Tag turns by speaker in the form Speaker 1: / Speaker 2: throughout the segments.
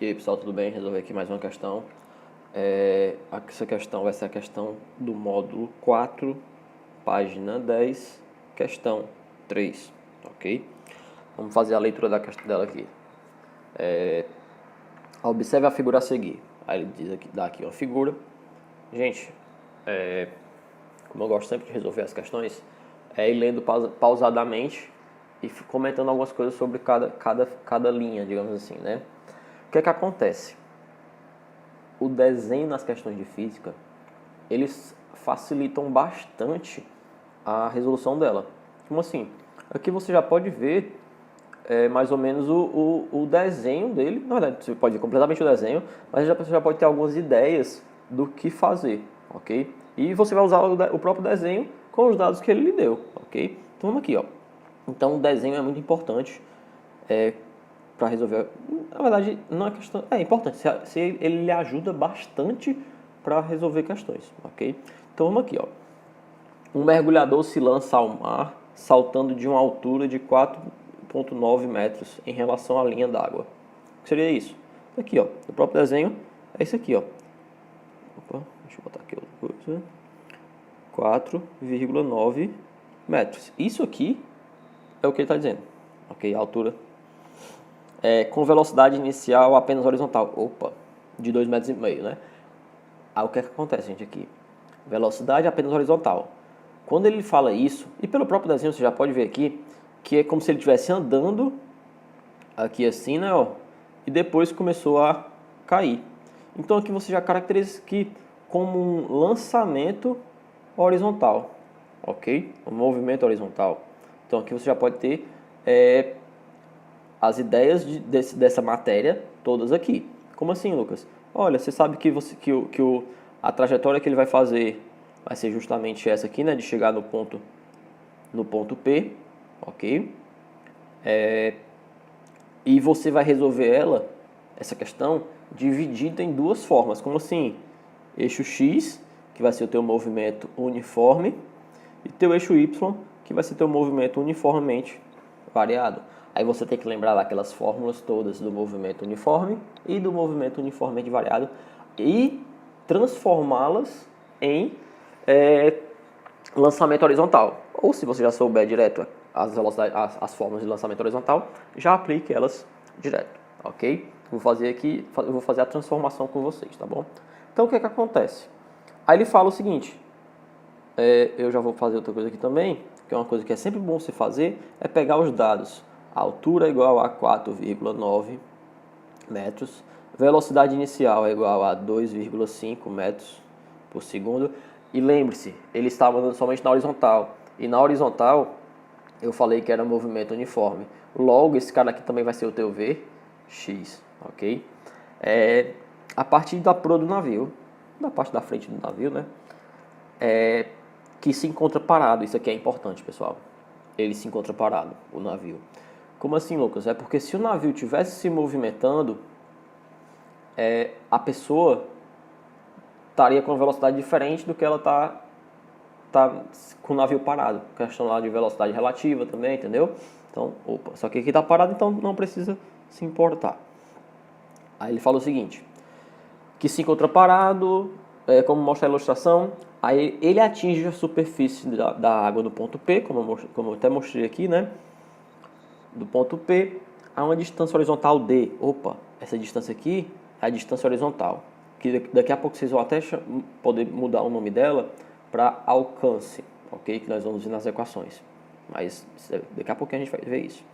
Speaker 1: E aí pessoal, tudo bem? Resolver aqui mais uma questão. Essa questão vai ser a questão do módulo 4, página 10, questão 3, ok? Vamos fazer a leitura da questão dela aqui. Observe a figura a seguir. Aí ele diz aqui, dá aqui uma figura. Gente, como eu gosto sempre de resolver as questões, é ir lendo pausadamente e comentando algumas coisas sobre cada linha, digamos assim, né? O que é que acontece? O desenho nas questões de física, eles facilitam bastante a resolução dela. Como assim? Aqui você já pode ver mais ou menos o desenho dele. Na verdade, você pode ver completamente o desenho, mas você já pode ter algumas ideias do que fazer, ok? E você vai usar o próprio desenho com os dados que ele lhe deu, ok? Então vamos aqui, ó. Então o desenho é muito importante para resolver. Na verdade, não é questão. É importante, se ele lhe ajuda bastante para resolver questões, ok? Então vamos aqui, ó. Um mergulhador se lança ao mar saltando de uma altura de 4,9 metros em relação à linha d'água. O que seria isso? Aqui, ó, no próprio desenho, é isso aqui, ó. Opa, deixa eu botar aqui outra coisa. 4,9 metros. Isso aqui é o que ele está dizendo, ok? A altura. Com velocidade inicial apenas horizontal. Opa, de 2,5 metros, né? Aí o que é que acontece, gente, aqui? Velocidade apenas horizontal. Quando ele fala isso, e pelo próprio desenho você já pode ver aqui, que é como se ele estivesse andando aqui assim, né, ó, e depois começou a cair. Então aqui você já caracteriza aqui como um lançamento horizontal, ok? Um movimento horizontal. Então aqui você já pode ter as ideias dessa matéria todas aqui. Como assim, Lucas? Olha, você sabe que a trajetória que ele vai fazer vai ser justamente essa aqui, né? De chegar no ponto P, ok? E você vai resolver essa questão, dividida em duas formas. Como assim? Eixo X, que vai ser o teu movimento uniforme, e teu eixo Y, que vai ser teu movimento uniformemente variado. Aí você tem que lembrar daquelas fórmulas todas do movimento uniforme e do movimento uniformemente variado e transformá-las em lançamento horizontal. Ou se você já souber direto as fórmulas de lançamento horizontal, já aplique elas direto, ok? Vou fazer a transformação com vocês, tá bom? Então o que é que acontece? Aí ele fala o seguinte, eu já vou fazer outra coisa aqui também, que é uma coisa que é sempre bom você fazer, é pegar os dados. A altura é igual a 4,9 metros, velocidade inicial é igual a 2,5 metros por segundo. E lembre-se, ele estava andando somente na horizontal. E na horizontal, eu falei que era movimento uniforme. Logo, esse cara aqui também vai ser o teu Vx, ok? A partir da proa do navio, da parte da frente do navio, né? Que se encontra parado. Isso aqui é importante, pessoal. Ele se encontra parado, o navio. Como assim, Lucas? É porque se o navio estivesse se movimentando, a pessoa estaria com uma velocidade diferente do que ela tá com o navio parado. Questão lá de velocidade relativa também, entendeu? Então, só que aqui está parado, então não precisa se importar. Aí ele fala o seguinte, que se encontra parado, como mostra a ilustração, aí ele atinge a superfície da água do ponto P, como eu até mostrei aqui, né? Do ponto P a uma distância horizontal D. Essa distância aqui é a distância horizontal, que daqui a pouco vocês vão até poder mudar o nome dela para alcance, ok? Que nós vamos ver nas equações, mas daqui a pouco a gente vai ver isso.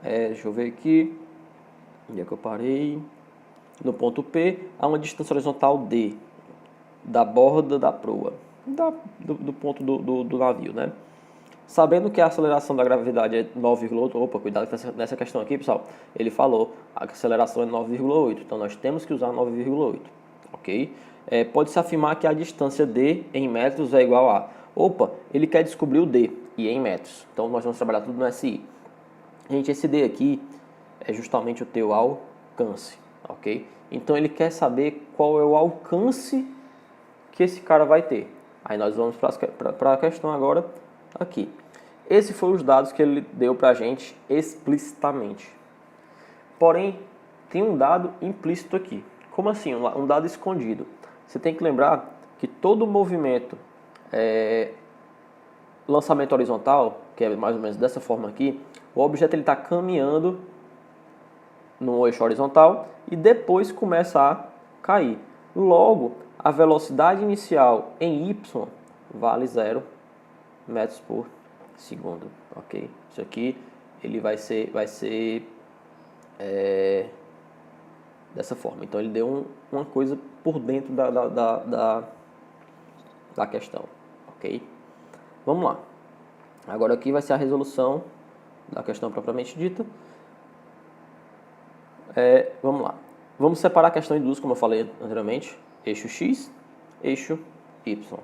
Speaker 1: Deixa eu ver aqui, onde é que eu parei? No ponto P a uma distância horizontal D, da borda da proa, do ponto do navio, né? Sabendo que a aceleração da gravidade é 9,8, cuidado nessa questão aqui, pessoal. Ele falou, a aceleração é 9,8, então nós temos que usar 9,8, ok? Pode-se afirmar que a distância D em metros é igual a... ele quer descobrir o D, e em metros. Então nós vamos trabalhar tudo no SI. Gente, esse D aqui é justamente o teu alcance, ok? Então ele quer saber qual é o alcance que esse cara vai ter. Aí nós vamos para a questão agora aqui. Esses foram os dados que ele deu para a gente explicitamente. Porém, tem um dado implícito aqui. Como assim? Um dado escondido. Você tem que lembrar que todo movimento, lançamento horizontal, que é mais ou menos dessa forma aqui, o objeto está caminhando no eixo horizontal e depois começa a cair. Logo, a velocidade inicial em y vale 0 metros por segundo, ok? Isso aqui ele vai ser dessa forma. Então ele deu uma coisa por dentro da questão, ok? Vamos lá. Agora aqui vai ser a resolução da questão propriamente dita. Vamos lá. Vamos separar a questão em duas, como eu falei anteriormente. Eixo X, eixo Y.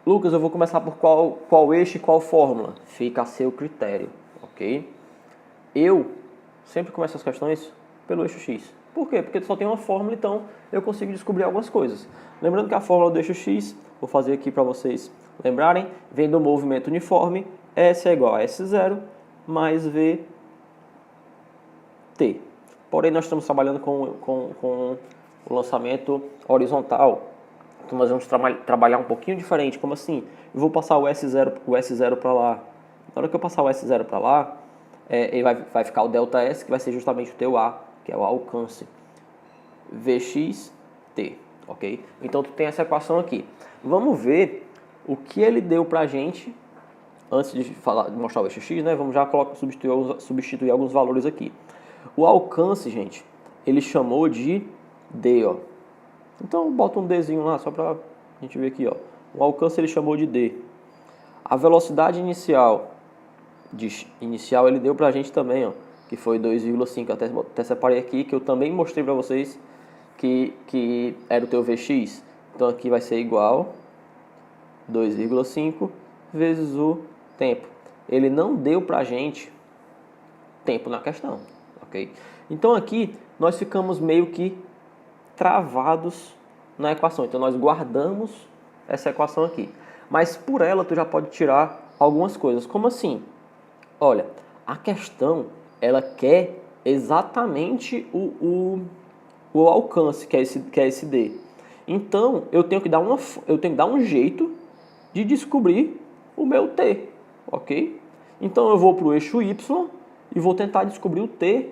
Speaker 1: Lucas, eu vou começar por qual eixo e qual fórmula? Fica a seu critério, ok? Eu sempre começo as questões pelo eixo X. Por quê? Porque só tem uma fórmula, então eu consigo descobrir algumas coisas. Lembrando que a fórmula do eixo X, vou fazer aqui para vocês lembrarem, vem do movimento uniforme, S é igual a S0 mais VT. Porém, nós estamos trabalhando com o lançamento horizontal. Então, nós vamos trabalhar um pouquinho diferente. Como assim? Eu vou passar o S0 para lá. Na hora que eu passar o S0 para lá, ele vai ficar o ΔS, que vai ser justamente o teu A, que é o alcance. VXT, ok? Então, tu tem essa equação aqui. Vamos ver o que ele deu para a gente, antes de mostrar o eixo X, né? Vamos já substituir alguns valores aqui. O alcance, gente, ele chamou de D, ó. Então, bota um Dzinho lá, só para a gente ver aqui, ó. O alcance ele chamou de D. A velocidade inicial ele deu para a gente também, ó, que foi 2,5. Até separei aqui, que eu também mostrei para vocês que era o teu Vx. Então, aqui vai ser igual 2,5 vezes o tempo. Ele não deu para a gente tempo na questão. Okay? Então aqui nós ficamos meio que travados na equação. Então nós guardamos essa equação aqui. Mas por ela tu já pode tirar algumas coisas. Como assim? Olha, a questão ela quer exatamente o alcance, que é esse D. Então eu tenho que dar um jeito de descobrir o meu T. Ok? Então eu vou para o eixo Y e vou tentar descobrir o T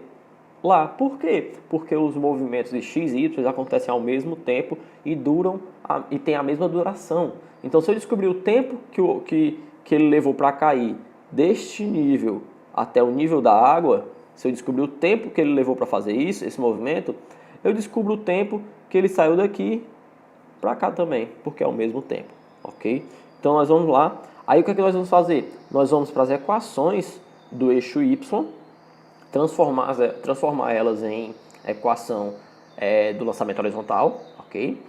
Speaker 1: lá. Por quê? Porque os movimentos de X e Y acontecem ao mesmo tempo e e tem a mesma duração. Então, se eu descobrir o tempo que ele levou para cair deste nível até o nível da água, se eu descobrir o tempo que ele levou para fazer esse movimento, eu descubro o tempo que ele saiu daqui para cá também, porque é o mesmo tempo, ok? Então, nós vamos lá. Aí, o que é que nós vamos fazer? Nós vamos para as equações do eixo Y, transformar elas em equação do lançamento horizontal, ok?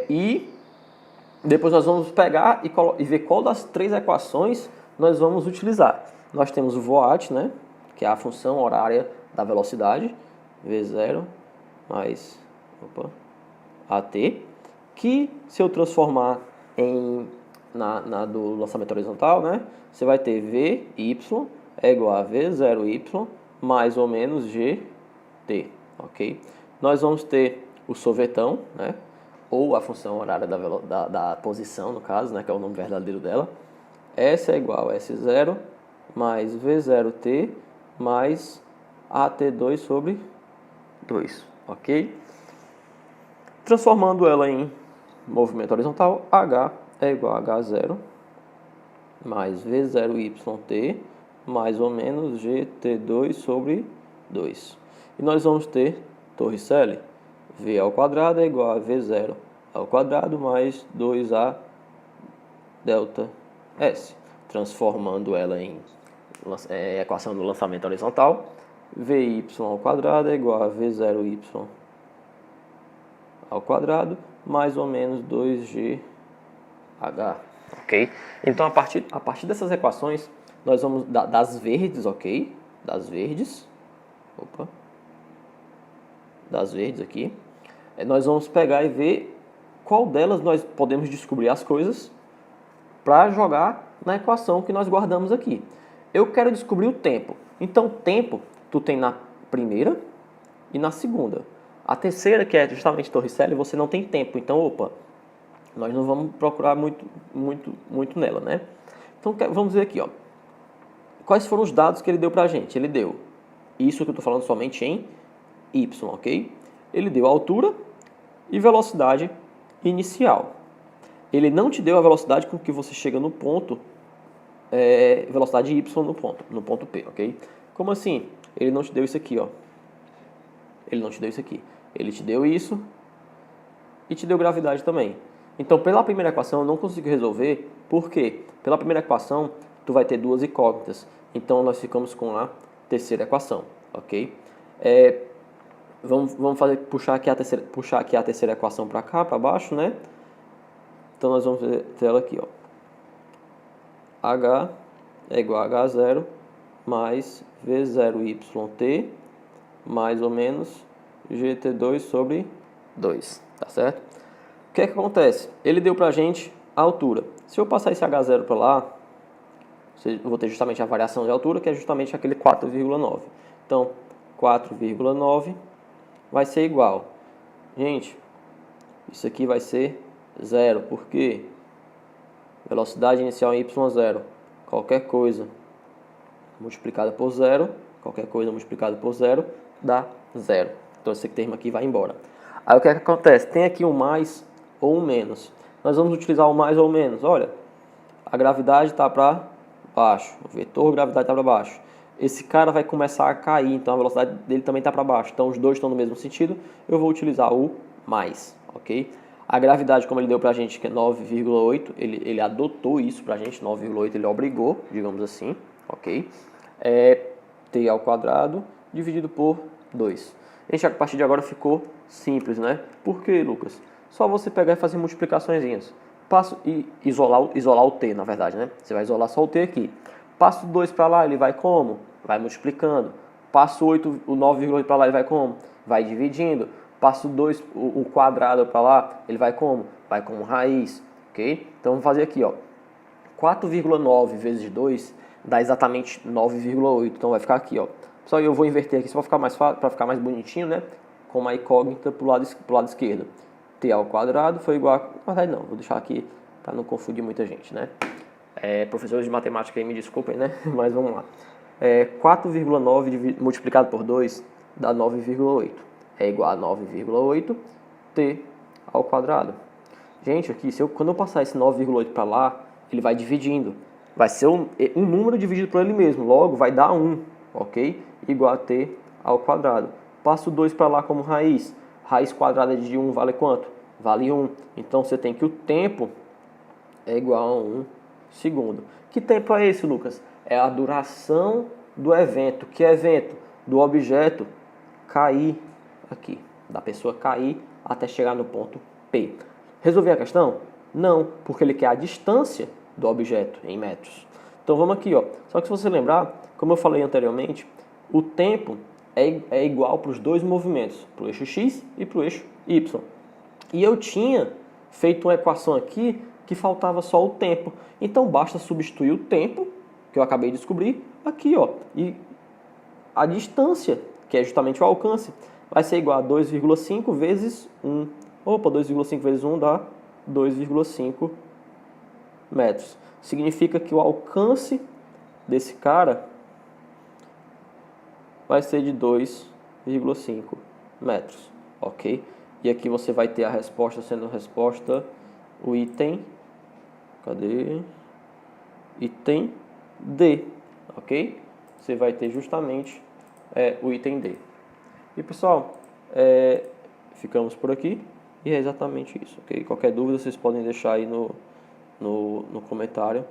Speaker 1: E depois nós vamos pegar e ver qual das três equações nós vamos utilizar. Nós temos o VOAT, né? Que é a função horária da velocidade, V0 mais AT, que se eu transformar na do lançamento horizontal, né? Você vai ter VY é igual a V0Y mais ou menos GT, ok? Nós vamos ter o sorvetão, né? Ou a função horária da posição, no caso, né? Que é o nome verdadeiro dela. S é igual a S0 mais V0T mais AT2 sobre 2, ok? Transformando ela em movimento horizontal, H é igual a H0 mais V0YT mais ou menos GT2 sobre 2. E nós vamos ter Torricelli. V ao quadrado é igual a V0 ao quadrado mais 2A delta S. Transformando ela em equação do lançamento horizontal, VY ao quadrado é igual a V0Y ao quadrado mais ou menos 2GH. Ok? Então, a partir dessas equações, nós vamos das verdes, ok? Das verdes. Opa. Das verdes aqui. Nós vamos pegar e ver qual delas nós podemos descobrir as coisas para jogar na equação que nós guardamos aqui. Eu quero descobrir o tempo. Então, tempo, tu tem na primeira e na segunda. A terceira, que é justamente Torricelli, você não tem tempo. Então, opa, nós não vamos procurar muito nela, né? Então, vamos ver aqui, ó. Quais foram os dados que ele deu pra gente? Ele deu isso que eu estou falando somente em y, ok? Ele deu a altura e velocidade inicial. Ele não te deu a velocidade com que você chega no ponto, velocidade y no ponto P, ok? Como assim? Ele não te deu isso aqui, ó. Ele não te deu isso aqui. Ele te deu isso e te deu gravidade também. Então, pela primeira equação, eu não consigo resolver, porque pela primeira equação, tu vai ter duas incógnitas. Então, nós ficamos com a terceira equação, ok? Vamos puxar aqui a terceira equação para cá, para baixo, né? Então, nós vamos ter ela aqui, ó. H é igual a H0 mais V0YT mais ou menos GT2 sobre 2, tá certo? O que é que acontece? Ele deu pra gente a altura. Se eu passar esse H0 para lá, eu vou ter justamente a variação de altura, que é justamente aquele 4,9. Então, 4,9 vai ser igual. Gente, isso aqui vai ser 0, porque velocidade inicial em y0, qualquer coisa multiplicada por 0, qualquer coisa multiplicada por 0, dá 0. Então, esse termo aqui vai embora. Aí, o que é que acontece? Tem aqui um mais ou um menos. Nós vamos utilizar o mais ou o menos. Olha, a gravidade está para baixo, o vetor gravidade está para baixo. Esse cara vai começar a cair, então a velocidade dele também está para baixo. Então, os dois estão no mesmo sentido, eu vou utilizar o mais, ok? A gravidade, como ele deu para a gente, que é 9,8, ele adotou isso para a gente, 9,8 ele obrigou, digamos assim, ok? T ao quadrado dividido por 2. Gente, a partir de agora ficou simples, né? Por quê, Lucas? Só você pegar e fazer multiplicaçõezinhas. Passo e isolar o T, na verdade, né? Você vai isolar só o T aqui. Passo 2 para lá, ele vai como? Vai multiplicando. Passo 8, o 9,8 para lá, ele vai como? Vai dividindo. Passo 2, o quadrado para lá, ele vai como? Vai como raiz, ok? Então, vamos fazer aqui, ó. 4,9 vezes 2 dá exatamente 9,8. Então, vai ficar aqui, ó. Só eu vou inverter aqui, só para ficar mais bonitinho, né? Com uma incógnita para o lado esquerdo. T ao quadrado foi igual a... Na verdade, não. Vou deixar aqui para não confundir muita gente, né? Professores de matemática aí, me desculpem, né? Mas vamos lá. 4,9 multiplicado por 2 dá 9,8. É igual a 9,8 T ao quadrado. Gente, aqui, quando eu passar esse 9,8 para lá, ele vai dividindo. Vai ser um número dividido por ele mesmo. Logo, vai dar 1, ok? Igual a T ao quadrado. Passo 2 para lá como raiz. Raiz quadrada de 1 vale quanto? Vale 1. Então, você tem que o tempo é igual a 1 segundo. Que tempo é esse, Lucas? É a duração do evento. Que evento? Do objeto cair aqui. Da pessoa cair até chegar no ponto P. Resolver a questão? Não, porque ele quer a distância do objeto em metros. Então, vamos aqui, ó. Só que se você lembrar, como eu falei anteriormente, o tempo é igual para os dois movimentos, para o eixo X e para o eixo Y. E eu tinha feito uma equação aqui que faltava só o tempo. Então, basta substituir o tempo, que eu acabei de descobrir, aqui, ó. E a distância, que é justamente o alcance, vai ser igual a 2,5 vezes 1. Opa, 2,5 vezes 1 dá 2,5 metros. Significa que o alcance desse cara vai ser de 2,5 metros, ok? E aqui você vai ter a resposta sendo o item, cadê? Item D, ok? Você vai ter justamente o item D. E pessoal, ficamos por aqui e é exatamente isso, ok? Qualquer dúvida vocês podem deixar aí no comentário.